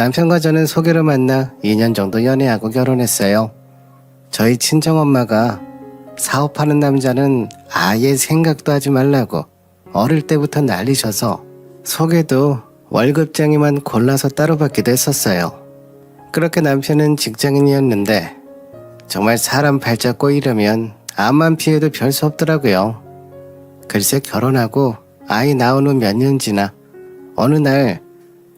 남편과 저는 소개로 만나 2년 정도 연애하고 결혼했어요. 저희 친정엄마가 사업하는 남자는 아예 생각도 하지 말라고 어릴 때부터 난리셔서 소개도 월급쟁이만 골라서 따로 받기도 했었어요. 그렇게 남편은 직장인이었는데 정말 사람 발작 꼬이려면 암만 피해도 별 수 없더라고요. 글쎄 결혼하고 아이 낳은 후 몇 년 지나 어느 날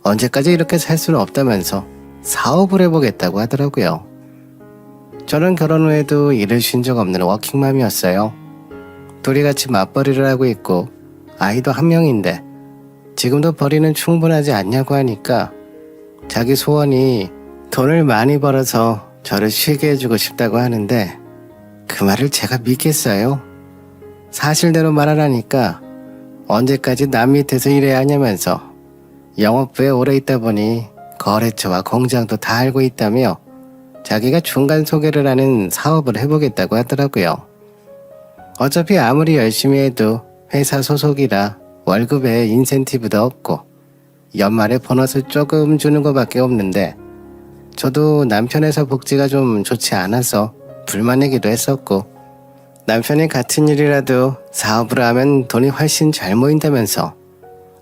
언제까지 이렇게 살 수는 없다면서 사업을 해보겠다고 하더라고요. 저는 결혼 후에도 일을 쉰 적 없는 워킹맘이었어요. 둘이 같이 맞벌이를 하고 있고 아이도 한 명인데 지금도 벌이는 충분하지 않냐고 하니까 자기 소원이 돈을 많이 벌어서 저를 쉬게 해주고 싶다고 하는데 그 말을 제가 믿겠어요? 사실대로 말하라니까 언제까지 남 밑에서 일해야 하냐면서 영업부에 오래 있다 보니 거래처와 공장도 다 알고 있다며 자기가 중간 소개를 하는 사업을 해보겠다고 하더라고요. 어차피 아무리 열심히 해도 회사 소속이라 월급에 인센티브도 없고 연말에 보너스 조금 주는 것밖에 없는데 저도 남편 회사 복지가 좀 좋지 않아서 불만이기도 했었고 남편이 같은 일이라도 사업을 하면 돈이 훨씬 잘 모인다면서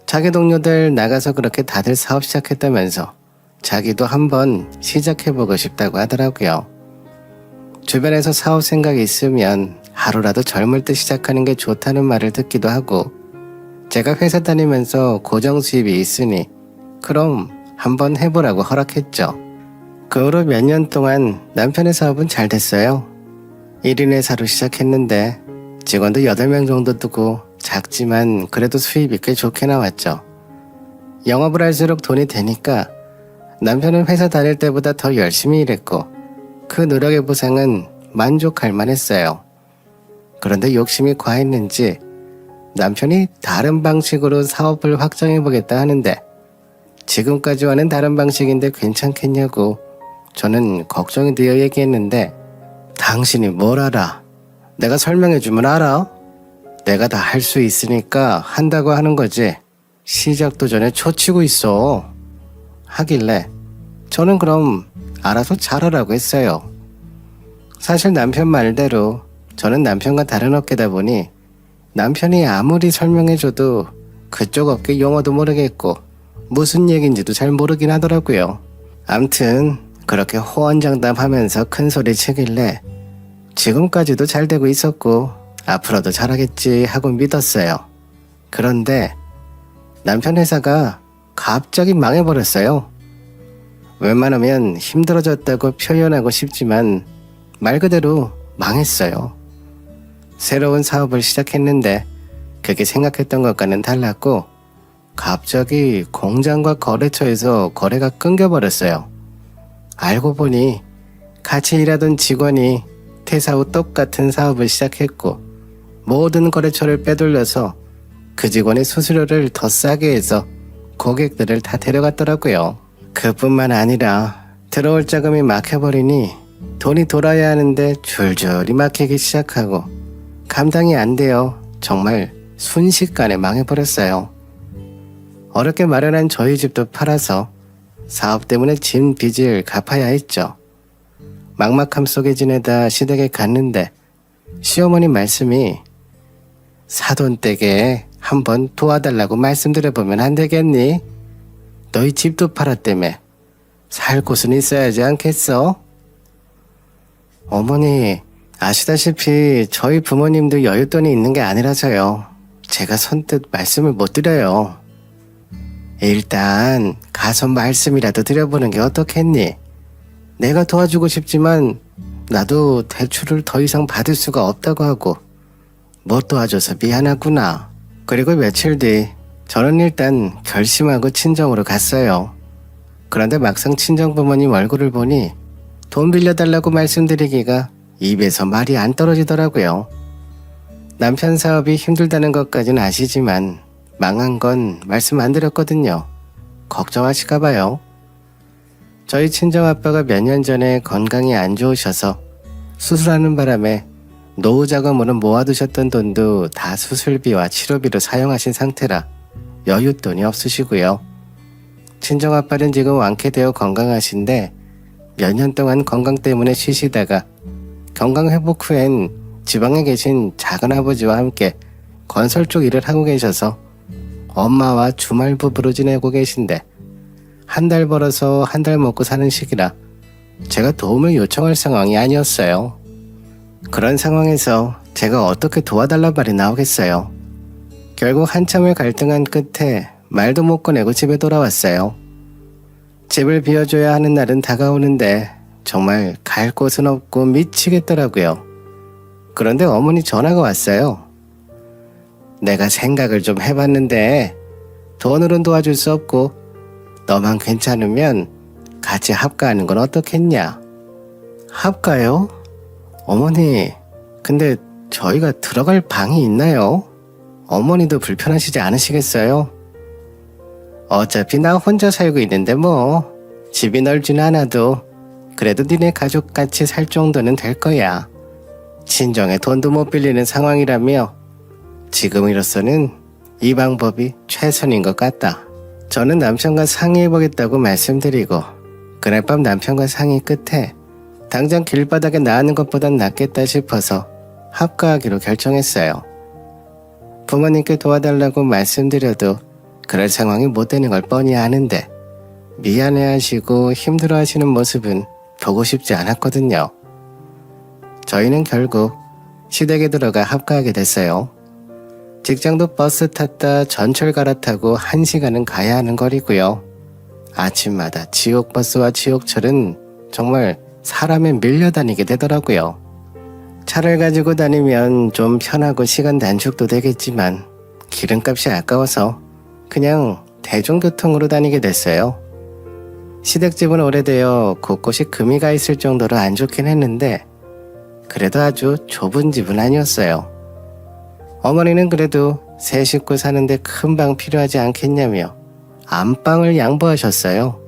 자기 동료들 나가서 그렇게 다들 사업 시작했다면서 자기도 한번 시작해보고 싶다고 하더라고요. 주변에서 사업 생각이 있으면 하루라도 젊을 때 시작하는 게 좋다는 말을 듣기도 하고 제가 회사 다니면서 고정 수입이 있으니 그럼 한번 해보라고 허락했죠. 그 후로 몇 년 동안 남편의 사업은 잘 됐어요. 1인 회사로 시작했는데 직원도 8명 정도 두고 작지만 그래도 수입이 꽤 좋게 나왔죠. 영업을 할수록 돈이 되니까 남편은 회사 다닐 때보다 더 열심히 일했고 그 노력의 보상은 만족할 만했어요. 그런데 욕심이 과했는지 남편이 다른 방식으로 사업을 확장해보겠다 하는데 지금까지와는 다른 방식인데 괜찮겠냐고 저는 걱정이 되어 얘기했는데 당신이 뭘 알아? 내가 설명해주면 알아? 내가 다 할 수 있으니까 한다고 하는 거지 시작도 전에 초치고 있어 하길래 저는 그럼 알아서 잘하라고 했어요. 사실 남편 말대로 저는 남편과 다른 업계다 보니 남편이 아무리 설명해줘도 그쪽 업계 용어도 모르겠고 무슨 얘기인지도 잘 모르긴 하더라고요. 암튼 그렇게 호언장담하면서 큰소리 치길래 지금까지도 잘 되고 있었고 앞으로도 잘하겠지 하고 믿었어요. 그런데 남편 회사가 갑자기 망해버렸어요. 웬만하면 힘들어졌다고 표현하고 싶지만 말 그대로 망했어요. 새로운 사업을 시작했는데 그게 생각했던 것과는 달랐고 갑자기 공장과 거래처에서 거래가 끊겨버렸어요. 알고 보니 같이 일하던 직원이 퇴사 후 똑같은 사업을 시작했고 모든 거래처를 빼돌려서 그 직원의 수수료를 더 싸게 해서 고객들을 다 데려갔더라고요. 그뿐만 아니라 들어올 자금이 막혀버리니 돈이 돌아야 하는데 줄줄이 막히기 시작하고 감당이 안 돼요. 정말 순식간에 망해버렸어요. 어렵게 마련한 저희 집도 팔아서 사업 때문에 진 빚을 갚아야 했죠. 막막함 속에 지내다 시댁에 갔는데 시어머니 말씀이 사돈댁에 한번 도와달라고 말씀드려보면 안 되겠니? 너희 집도 팔았다며 살 곳은 있어야지 않겠어? 어머니 아시다시피 저희 부모님도 여윳돈이 있는 게 아니라서요. 제가 선뜻 말씀을 못 드려요. 일단 가서 말씀이라도 드려보는 게 어떻겠니? 내가 도와주고 싶지만 나도 대출을 더 이상 받을 수가 없다고 하고 못 도와줘서 미안하구나. 그리고 며칠 뒤 저는 일단 결심하고 친정으로 갔어요. 그런데 막상 친정 부모님 얼굴을 보니 돈 빌려달라고 말씀드리기가 입에서 말이 안 떨어지더라고요. 남편 사업이 힘들다는 것까진 아시지만 망한 건 말씀 안 드렸거든요. 걱정하실까봐요. 저희 친정아빠가 몇 년 전에 건강이 안 좋으셔서 수술하는 바람에 노후 자금으로 모아두셨던 돈도 다 수술비와 치료비로 사용하신 상태라 여윳돈이 없으시고요. 친정아빠는 지금 완쾌되어 건강하신데 몇 년 동안 건강 때문에 쉬시다가 건강 회복 후엔 지방에 계신 작은아버지와 함께 건설 쪽 일을 하고 계셔서 엄마와 주말 부부로 지내고 계신데 한 달 벌어서 한 달 먹고 사는 시기라 제가 도움을 요청할 상황이 아니었어요. 그런 상황에서 제가 어떻게 도와달란 말이 나오겠어요. 결국 한참을 갈등한 끝에 말도 못 꺼내고 집에 돌아왔어요. 집을 비워줘야 하는 날은 다가오는데 정말 갈 곳은 없고 미치겠더라고요. 그런데 어머니 전화가 왔어요. 내가 생각을 좀 해봤는데 돈으로는 도와줄 수 없고 너만 괜찮으면 같이 합가하는 건 어떻겠냐? 합가요? 어머니, 근데 저희가 들어갈 방이 있나요? 어머니도 불편하시지 않으시겠어요? 어차피 나 혼자 살고 있는데 뭐 집이 넓진 않아도 그래도 니네 가족같이 살 정도는 될 거야. 친정에 돈도 못 빌리는 상황이라며 지금으로서는 이 방법이 최선인 것 같다. 저는 남편과 상의해보겠다고 말씀드리고 그날 밤 남편과 상의 끝에 당장 길바닥에 나가는 것보단 낫겠다 싶어서 합가하기로 결정했어요. 부모님께 도와달라고 말씀드려도 그럴 상황이 못 되는 걸 뻔히 아는데 미안해하시고 힘들어하시는 모습은 보고 싶지 않았거든요. 저희는 결국 시댁에 들어가 합가하게 됐어요. 직장도 버스 탔다 전철 갈아타고 1시간은 가야 하는 거리고요. 아침마다 지옥버스와 지옥철은 정말 사람에 밀려다니게 되더라고요. 차를 가지고 다니면 좀 편하고 시간 단축도 되겠지만 기름값이 아까워서 그냥 대중교통으로 다니게 됐어요. 시댁집은 오래되어 곳곳이 금이 가 있을 정도로 안 좋긴 했는데 그래도 아주 좁은 집은 아니었어요. 어머니는 그래도 세 식구 사는데 큰 방 필요하지 않겠냐며 안방을 양보하셨어요.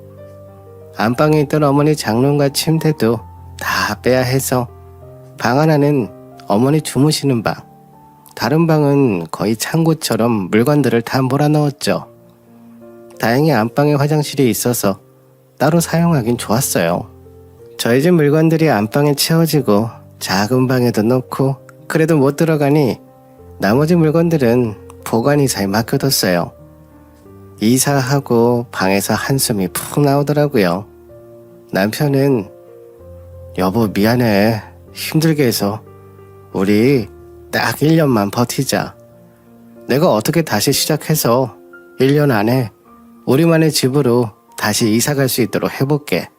안방에 있던 어머니 장롱과 침대도 다 빼야 해서 방 하나는 어머니 주무시는 방, 다른 방은 거의 창고처럼 물건들을 다 몰아넣었죠. 다행히 안방에 화장실이 있어서 따로 사용하긴 좋았어요. 저희 집 물건들이 안방에 채워지고 작은 방에도 넣고 그래도 못 들어가니 나머지 물건들은 보관이사에 맡겨뒀어요. 이사하고 방에서 한숨이 푹 나오더라고요. 남편은 여보 미안해. 힘들게 해서 우리 딱 1년만 버티자. 내가 어떻게 다시 시작해서 1년 안에 우리만의 집으로 다시 이사 갈 수 있도록 해볼게.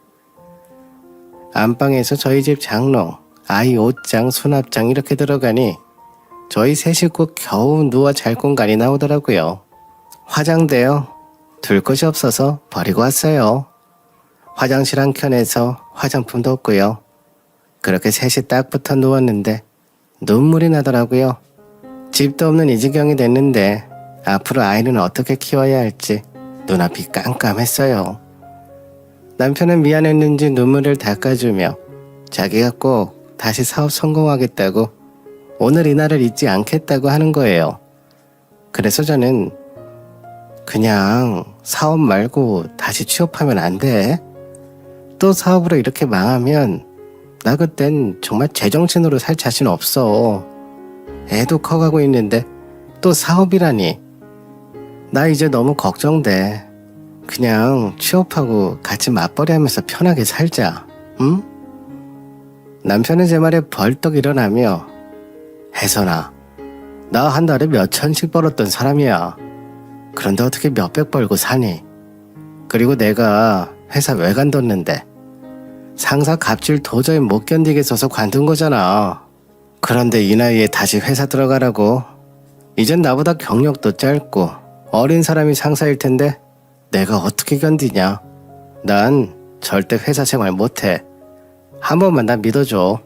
안방에서 저희 집 장롱, 아이 옷장, 수납장 이렇게 들어가니 저희 세 식구 겨우 누워 잘 공간이 나오더라고요. 화장대요. 둘 곳이 없어서 버리고 왔어요. 화장실 한 켠에서 화장품도 없고요. 그렇게 셋이 딱 붙어 누웠는데 눈물이 나더라고요. 집도 없는 이 지경이 됐는데 앞으로 아이는 어떻게 키워야 할지 눈앞이 깜깜했어요. 남편은 미안했는지 눈물을 닦아주며 자기가 꼭 다시 사업 성공하겠다고 오늘 이날을 잊지 않겠다고 하는 거예요. 그래서 저는 그냥 사업 말고 다시 취업하면 안 돼? 또 사업으로 이렇게 망하면 나 그땐 정말 제정신으로 살 자신 없어. 애도 커가고 있는데 또 사업이라니. 나 이제 너무 걱정돼. 그냥 취업하고 같이 맞벌이 하면서 편하게 살자. 응? 남편은 제 말에 벌떡 일어나며 혜선아, 나 한 달에 몇 천씩 벌었던 사람이야. 그런데 어떻게 몇백 벌고 사니? 그리고 내가 회사 왜 관뒀는데? 상사 갑질 도저히 못 견디겠어서 관둔 거잖아. 그런데 이 나이에 다시 회사 들어가라고? 이젠 나보다 경력도 짧고 어린 사람이 상사일 텐데 내가 어떻게 견디냐? 난 절대 회사 생활 못해. 한 번만 나 믿어줘.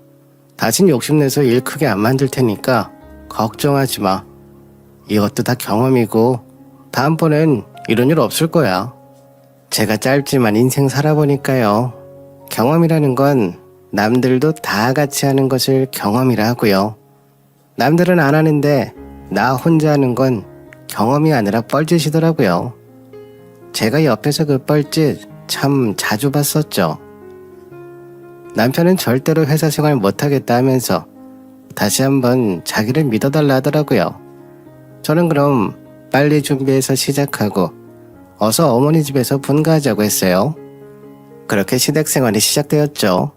다신 욕심내서 일 크게 안 만들 테니까 걱정하지 마. 이것도 다 경험이고 다음번엔 이런 일 없을 거야. 제가 짧지만 인생 살아보니까요. 경험이라는 건 남들도 다 같이 하는 것을 경험이라 하고요. 남들은 안 하는데 나 혼자 하는 건 경험이 아니라 뻘짓이더라고요. 제가 옆에서 그 뻘짓 참 자주 봤었죠. 남편은 절대로 회사 생활 못하겠다 하면서 다시 한번 자기를 믿어달라 하더라고요. 저는 그럼 빨리 준비해서 시작하고 어서 어머니 집에서 분가하자고 했어요. 그렇게 시댁 생활이 시작되었죠.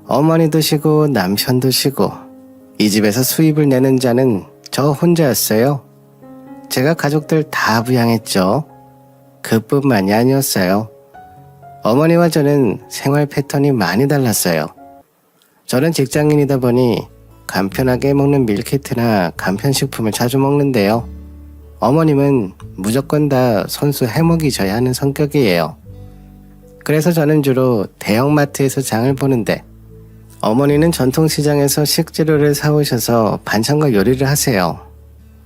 어머니도 쉬고 남편도 쉬고 이 집에서 수입을 내는 자는 저 혼자였어요. 제가 가족들 다 부양했죠. 그뿐만이 아니었어요. 어머니와 저는 생활 패턴이 많이 달랐어요. 저는 직장인이다 보니 간편하게 먹는 밀키트나 간편식품을 자주 먹는데요. 어머님은 무조건 다 손수 해먹이셔야 하는 성격이에요. 그래서 저는 주로 대형마트에서 장을 보는데 어머니는 전통시장에서 식재료를 사오셔서 반찬과 요리를 하세요.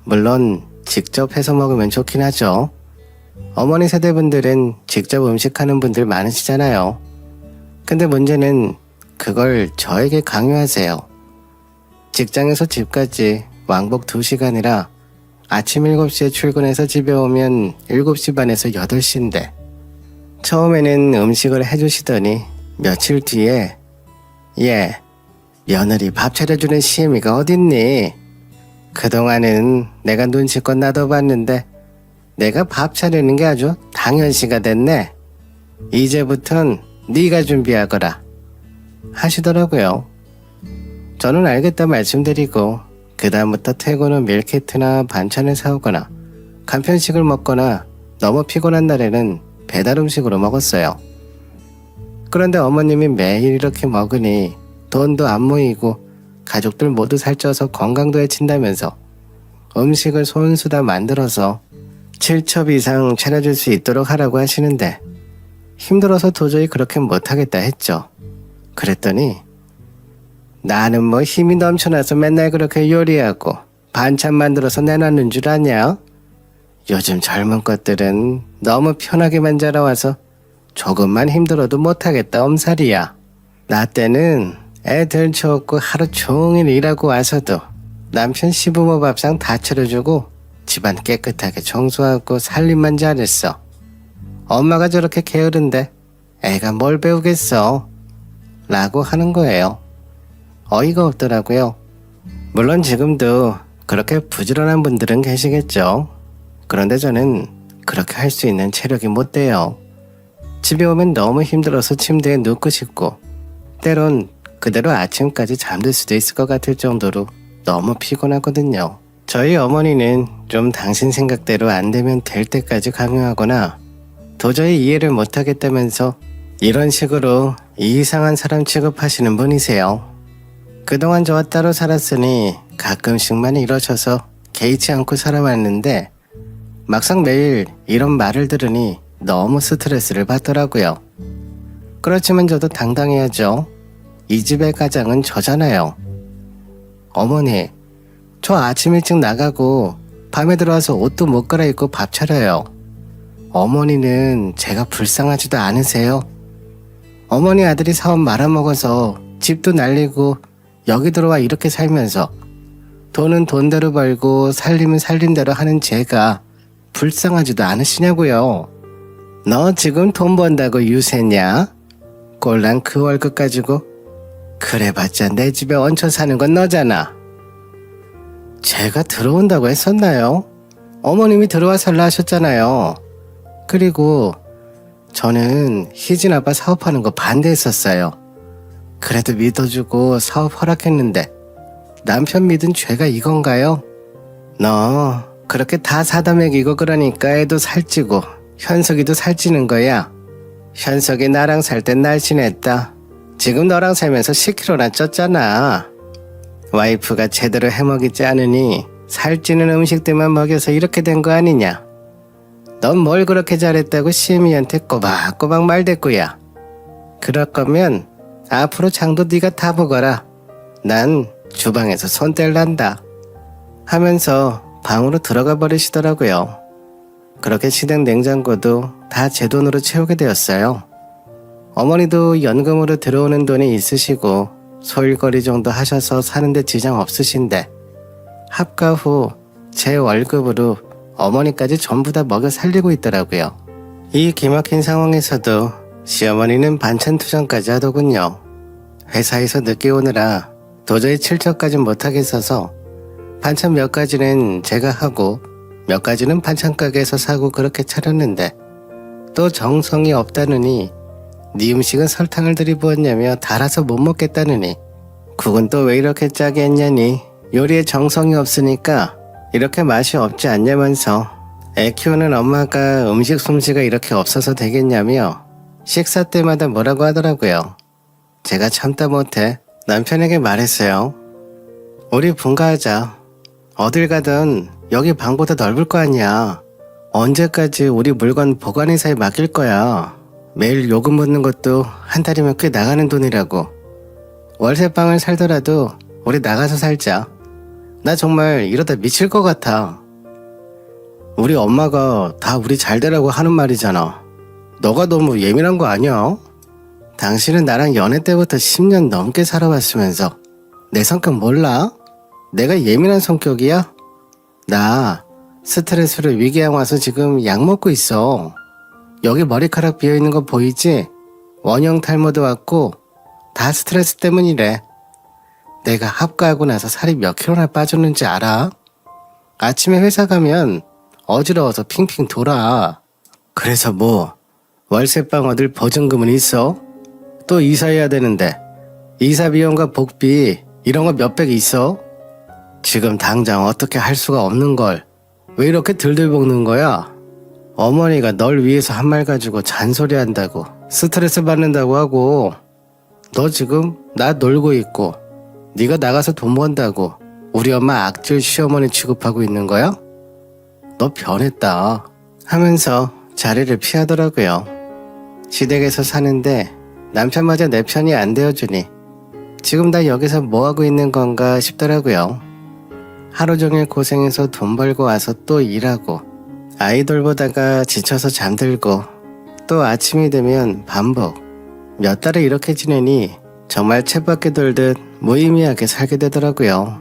물론 직접 해서 먹으면 좋긴 하죠. 어머니 세대분들은 직접 음식하는 분들 많으시잖아요. 근데 문제는 그걸 저에게 강요하세요. 직장에서 집까지 왕복 2시간이라 아침 7시에 출근해서 집에 오면 7시 반에서 8시인데 처음에는 음식을 해주시더니 며칠 뒤에 얘, 며느리 밥 차려주는 시애미가 어딨니? 그동안은 내가 눈치껏 놔둬봤는데 내가 밥 차리는 게 아주 당연시가 됐네. 이제부턴 네가 준비하거라 하시더라고요. 저는 알겠다 말씀드리고 그 다음부터 퇴근 후 밀키트나 반찬을 사오거나 간편식을 먹거나 너무 피곤한 날에는 배달 음식으로 먹었어요. 그런데 어머님이 매일 이렇게 먹으니 돈도 안 모이고 가족들 모두 살쪄서 건강도 해친다면서 음식을 손수 다 만들어서 7첩 이상 차려줄 수 있도록 하라고 하시는데 힘들어서 도저히 그렇게 못하겠다 했죠. 그랬더니 나는 뭐 힘이 넘쳐나서 맨날 그렇게 요리하고 반찬 만들어서 내놓는 줄 아냐? 요즘 젊은 것들은 너무 편하게만 자라와서 조금만 힘들어도 못하겠다 엄살이야. 나 때는 애들 좋고 하루 종일 일하고 와서도 남편 시부모 밥상 다 차려주고 집안 깨끗하게 청소하고 살림만 잘했어. 엄마가 저렇게 게으른데 애가 뭘 배우겠어? 라고 하는 거예요. 어이가 없더라고요. 물론 지금도 그렇게 부지런한 분들은 계시겠죠. 그런데 저는 그렇게 할 수 있는 체력이 못 돼요. 집에 오면 너무 힘들어서 침대에 눕고 싶고 때론 그대로 아침까지 잠들 수도 있을 것 같을 정도로 너무 피곤하거든요. 저희 어머니는 좀 당신 생각대로 안 되면 될 때까지 강요하거나 도저히 이해를 못하겠다면서 이런 식으로 이상한 사람 취급하시는 분이세요. 그동안 저와 따로 살았으니 가끔씩만 이러셔서 개의치 않고 살아왔는데 막상 매일 이런 말을 들으니 너무 스트레스를 받더라고요. 그렇지만 저도 당당해야죠. 이 집의 가장은 저잖아요. 어머니, 저 아침 일찍 나가고 밤에 들어와서 옷도 못 갈아입고 밥 차려요. 어머니는 제가 불쌍하지도 않으세요? 어머니 아들이 사업 말아먹어서 집도 날리고 여기 들어와 이렇게 살면서 돈은 돈대로 벌고 살림은 살림대로 하는 제가 불쌍하지도 않으시냐고요. 너 지금 돈 번다고 유세냐? 꼴랑 그 월급 가지고 그래봤자 내 집에 얹혀 사는 건 너잖아. 제가 들어온다고 했었나요? 어머님이 들어와 살라 하셨잖아요. 그리고 저는 희진 아빠 사업하는 거 반대했었어요. 그래도 믿어주고 사업 허락했는데 남편 믿은 죄가 이건가요? 너 그렇게 다 사다 먹이고 그러니까 애도 살찌고 현석이도 살찌는 거야. 현석이 나랑 살 땐 날씬했다. 지금 너랑 살면서 10kg나 쪘잖아. 와이프가 제대로 해먹이지 않으니 살찌는 음식들만 먹여서 이렇게 된 거 아니냐. 넌 뭘 그렇게 잘했다고 시애미한테 꼬박꼬박 말댔구야. 그럴 거면 앞으로 장도 네가 다 보거라. 난 주방에서 손 뗄란다 하면서 방으로 들어가 버리시더라고요. 그렇게 시댁 냉장고도 다 제 돈으로 채우게 되었어요. 어머니도 연금으로 들어오는 돈이 있으시고 소일거리 정도 하셔서 사는데 지장 없으신데 합가 후 제 월급으로 어머니까지 전부 다 먹여 살리고 있더라고요. 이 기막힌 상황에서도 시어머니는 반찬 투정까지 하더군요. 회사에서 늦게 오느라 도저히 출처까진 못하겠어서 반찬 몇 가지는 제가 하고 몇 가지는 반찬 가게에서 사고 그렇게 차렸는데 또 정성이 없다느니 네 음식은 설탕을 들이부었냐며 달아서 못 먹겠다느니 국은 또 왜 이렇게 짜게 했냐니 요리에 정성이 없으니까 이렇게 맛이 없지 않냐면서 애 키우는 엄마가 음식 솜씨가 이렇게 없어서 되겠냐며 식사 때마다 뭐라고 하더라고요. 제가 참다 못해 남편에게 말했어요. 우리 분가하자. 어딜 가든 여기 방보다 넓을 거 아니야. 언제까지 우리 물건 보관회사에 맡길 거야. 매일 요금 묻는 것도 한 달이면 꽤 나가는 돈이라고. 월세방을 살더라도 우리 나가서 살자. 나 정말 이러다 미칠 것 같아. 우리 엄마가 다 우리 잘 되라고 하는 말이잖아. 너가 너무 예민한 거 아니야? 당신은 나랑 연애 때부터 10년 넘게 살아왔으면서 내 성격 몰라? 내가 예민한 성격이야? 나 스트레스로 위궤양 와서 지금 약 먹고 있어. 여기 머리카락 비어있는 거 보이지? 원형 탈모도 왔고 다 스트레스 때문이래. 내가 합가하고 나서 살이 몇 킬로나 빠졌는지 알아? 아침에 회사 가면 어지러워서 핑핑 돌아. 그래서 뭐 월세방 얻을 보증금은 있어? 또 이사해야 되는데 이사 비용과 복비 이런 거 몇백 있어? 지금 당장 어떻게 할 수가 없는 걸 왜 이렇게 들들 볶는 거야? 어머니가 널 위해서 한 말 가지고 잔소리 한다고 스트레스 받는다고 하고 너 지금 나 놀고 있고 네가 나가서 돈 번다고 우리 엄마 악질 시어머니 취급하고 있는 거야? 너 변했다 하면서 자리를 피하더라고요. 시댁에서 사는데 남편마저 내 편이 안 되어주니 지금 나 여기서 뭐하고 있는 건가 싶더라고요. 하루 종일 고생해서 돈 벌고 와서 또 일하고 아이돌 보다가 지쳐서 잠들고 또 아침이 되면 반복. 몇 달을 이렇게 지내니 정말 쳇바퀴 돌듯 무의미하게 살게 되더라고요.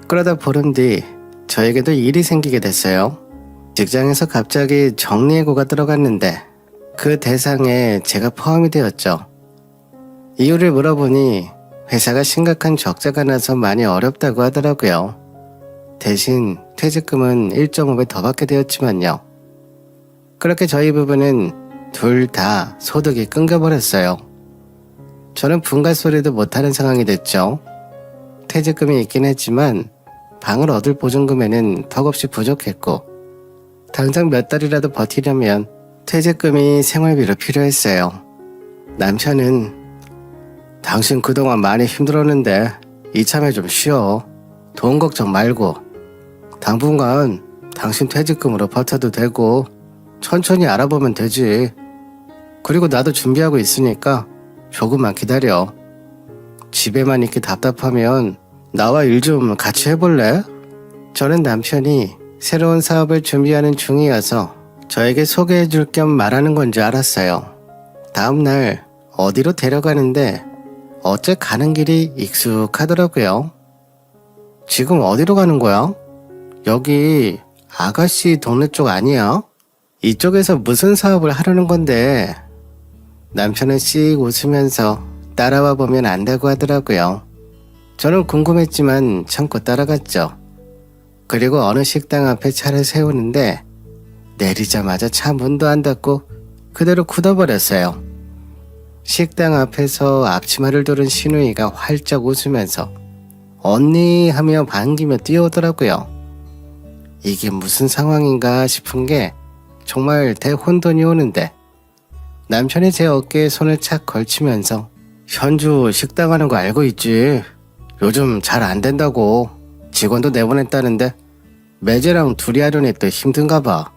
그러다 보름 뒤 저에게도 일이 생기게 됐어요. 직장에서 갑자기 정리해고가 들어갔는데 그 대상에 제가 포함이 되었죠. 이유를 물어보니 회사가 심각한 적자가 나서 많이 어렵다고 하더라고요. 대신 퇴직금은 1.5배 더 받게 되었지만요. 그렇게 저희 부부는 둘 다 소득이 끊겨버렸어요. 저는 분가소리도 못하는 상황이 됐죠. 퇴직금이 있긴 했지만 방을 얻을 보증금에는 턱없이 부족했고 당장 몇 달이라도 버티려면 퇴직금이 생활비로 필요했어요. 남편은 당신 그동안 많이 힘들었는데 이참에 좀 쉬어. 돈 걱정 말고 당분간 당신 퇴직금으로 버텨도 되고 천천히 알아보면 되지. 그리고 나도 준비하고 있으니까 조금만 기다려. 집에만 있기 답답하면 나와 일 좀 같이 해볼래? 저는 남편이 새로운 사업을 준비하는 중이어서 저에게 소개해줄 겸 말하는 건지 알았어요. 다음날 어디로 데려가는데 어째 가는 길이 익숙하더라고요. 지금 어디로 가는 거야? 여기 아가씨 동네 쪽 아니야? 이쪽에서 무슨 사업을 하려는 건데? 남편은 씩 웃으면서 따라와 보면 안다고 하더라고요. 저는 궁금했지만 참고 따라갔죠. 그리고 어느 식당 앞에 차를 세우는데 내리자마자 차 문도 안 닫고 그대로 굳어버렸어요. 식당 앞에서 앞치마를 두른 시누이가 활짝 웃으면서 언니 하며 반기며 뛰어오더라고요. 이게 무슨 상황인가 싶은 게 정말 대혼돈이 오는데 남편이 제 어깨에 손을 착 걸치면서 현주 식당 하는 거 알고 있지? 요즘 잘 안 된다고. 직원도 내보냈다는데 매제랑 둘이 하려니 또 힘든가 봐.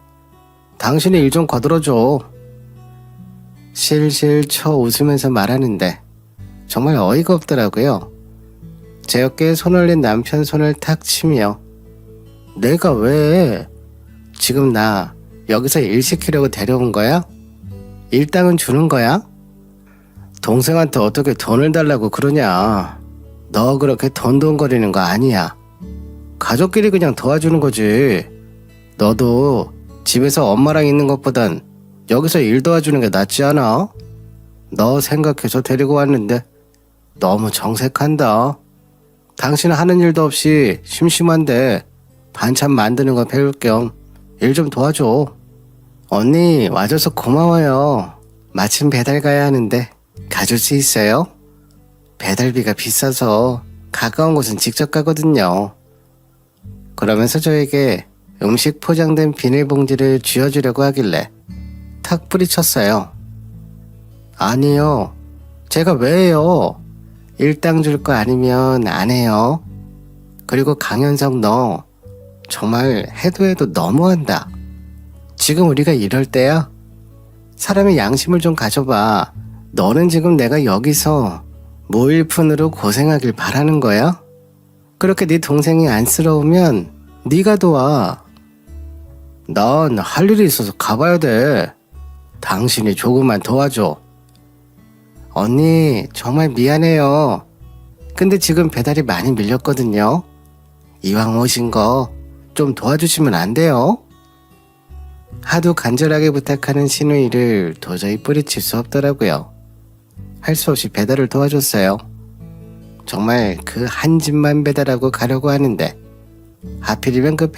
당신이 일 좀 거들어줘. 실실 쳐 웃으면서 말하는데 정말 어이가 없더라고요. 제 어깨에 손 올린 남편 손을 탁 치며 내가 왜? 지금 나 여기서 일 시키려고 데려온 거야? 일당은 주는 거야? 동생한테 어떻게 돈을 달라고 그러냐. 너 그렇게 돈돈거리는 거 아니야. 가족끼리 그냥 도와주는 거지. 너도 집에서 엄마랑 있는 것보단 여기서 일 도와주는 게 낫지 않아? 너 생각해서 데리고 왔는데 너무 정색한다. 당신은 하는 일도 없이 심심한데 반찬 만드는 거 배울 겸 일 좀 도와줘. 언니 와줘서 고마워요. 마침 배달 가야 하는데 가줄 수 있어요? 배달비가 비싸서 가까운 곳은 직접 가거든요. 그러면서 저에게 음식 포장된 비닐봉지를 쥐어주려고 하길래 탁 뿌리쳤어요. 아니요. 제가 왜 해요? 일당 줄 거 아니면 안 해요. 그리고 강현석 너 정말 해도 너무한다. 지금 우리가 이럴 때야? 사람의 양심을 좀 가져봐. 너는 지금 내가 여기서 무일푼으로 고생하길 바라는 거야? 그렇게 네 동생이 안쓰러우면 네가 도와. 난 할 일이 있어서 가봐야 돼. 당신이 조금만 도와줘. 언니 정말 미안해요. 근데 지금 배달이 많이 밀렸거든요. 이왕 오신 거 좀 도와주시면 안 돼요? 하도 간절하게 부탁하는 신우이를 도저히 뿌리칠 수 없더라고요. 할 수 없이 배달을 도와줬어요. 정말 그 한 집만 배달하고 가려고 하는데 하필이면 그